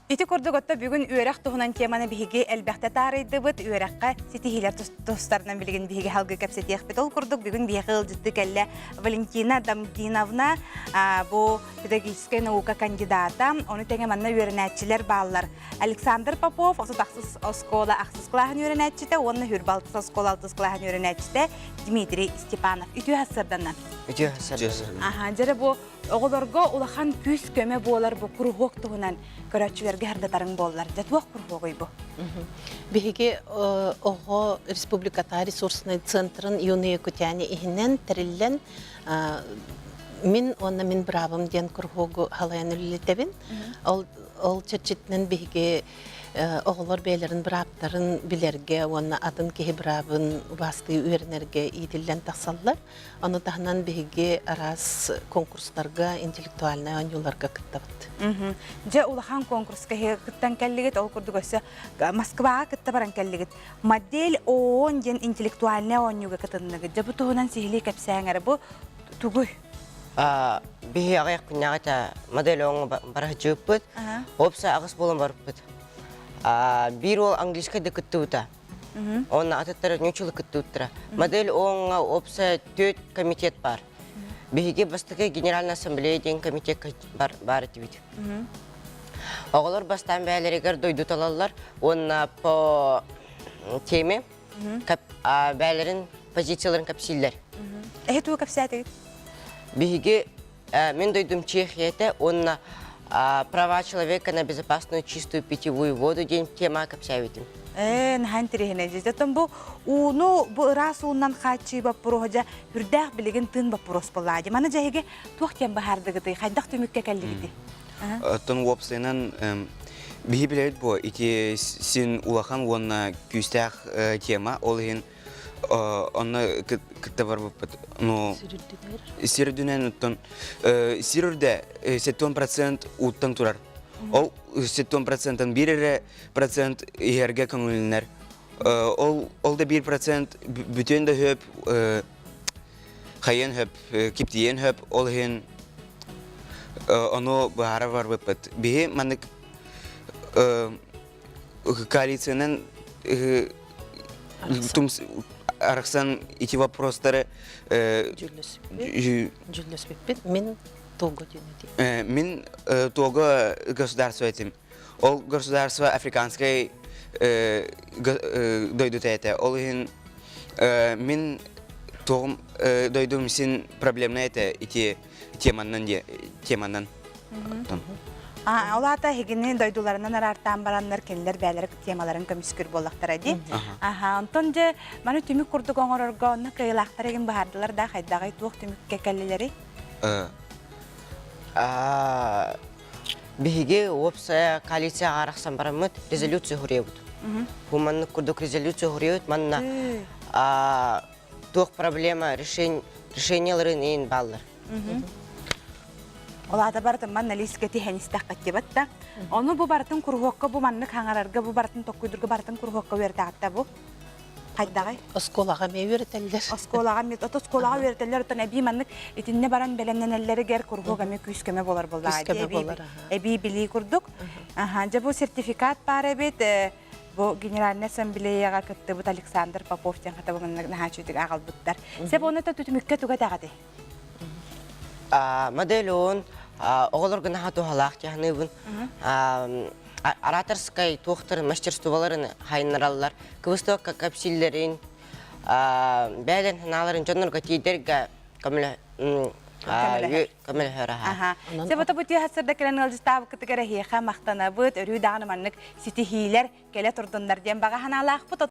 Ити көрдөгөттө бүгүн үөрек туһунан теманы биһиги элбэхте таарыйдыбыт үөрекка ситихилер тустарынан билген биһиги халгы кепсетиэхпит ол курдук бүгүн биэхи ылжытты келле Валентина Дамдиновна бу педагогическая наука кандидата оны теге манна үөренәтчилер баалар Александр Попов осы тахсыз оскола ахсыз клаһын үөренәтчите онна хүрбалтыс оскола алтыс клаһын үөренәтчите Дмитрий Степанов үтү хасырданнан жere бу оголорго улахан күс көмө болар бу кургок туһунан көрөчүлөргө хардатарың боллар. Жатуак кургогой бу. Биһиги ого республиката ресурсный центрын юные кутяне ихинен териллен мин бравым ден кургогу халаян үллетебин. Ол чечитнен биһиги оголор бейлерин браптарын билерге, онна атын кеһи бравын басты үйренерге идиллен тахсаллар. Аны тахнан биһиги арас конкурстарга, интеллектуальный онюларга кыттабыт. Же улахан конкурска кыттан келлигит, ол курдугосы Москвага кытта баран келлигит. Модель ООН ден интеллектуальный онюга кытынныгы. Же бу туһунан сихили кепсәңәре бу тугуй. Биһи агай кунягата модель ООН бара жыппыт. Опса агыс болон барыппыт. Bir ol anglişkada kıttıvıta. Onun atatları nüçülü kıttıvıttıra. Model oğuna opsa 4 komitet var. Bihiги bastıkı General Asamblea den komitet var etibit. Oğlar bastan bəylərigar doydut alarlar. Onun po temi bəylərin pozisiyaların kapsiller. Tu kapsiyatı? Bihiги men doydum Чехияда, onun права человека на безопасную чистую питьевую воду день тема капсявитим. Нахан тирехне жестен бу уну бу расуннан хачи бапурожа хүрдах билеген тын бапурос боллади. Мана жайге туактен бахардыгыты хайдах төмүккө келдигити. Тон вопсенен бихи билет бу ити син улахан вонна күстах тема олин onu kıtavar bu no sirüdünen ton sirüde 70% uttan turar. O 70%'dan 1% yerge kanunlar. Ol da 1% bütün de hep hayın hep kiptiyen hep olhin onu bahara var bu pat. Bihi manık koalisyonun tüm Араксан эти вопросы Мин того государства этим. Ол государство африканское дойдут это. Олин мин том дойдум син проблемные это эти теманан. Олата хигини дойдуларынан арартан бараннар келлер бәлер темаларын көмүскүр боллактар ди. Онтон же маны түмүк курдук оңорорго онна кыйлактар еген баардылар да хайдагай тук түмүккө келлелери. Биһиги опса коалиция араксан барамыт резолюция хуребут. Хуманны курдук резолюция хуребут манна тук проблема решенияларын ин баллар. Олата бартын манна лискети хенистак каттебатта. Оны бу бартын кургокка бу манны каңарарга бу бартын токкуйдурга бартын кургокка бердагатта бу. Кайдагай? Осколага мебертелдер. Осколага берделер тон эби маннык итинне баран белемненеллери гер кургога ме күскеме болар болду. Эби били курдук. Же бу сертификат бар эбит. Бу Генеральный ассамблеяга кытты бу Александр Попов тен хата бу нахачудик агалбыттар. Себ оны та түтүмүккө туга тагады. Модель он оголорго нахату халахти ханыбын ораторской тухтар мастерстволарын хайнараллар кыбыстокка капсиллерин бәлен ханаларын жоннорго тийдерге камиле хораха. Себата бу тиһасырда келен алжыстабы кытыгара хеха мактана бут өрү даганы маннык ситихилер келе турдундар ден бага ханалах бут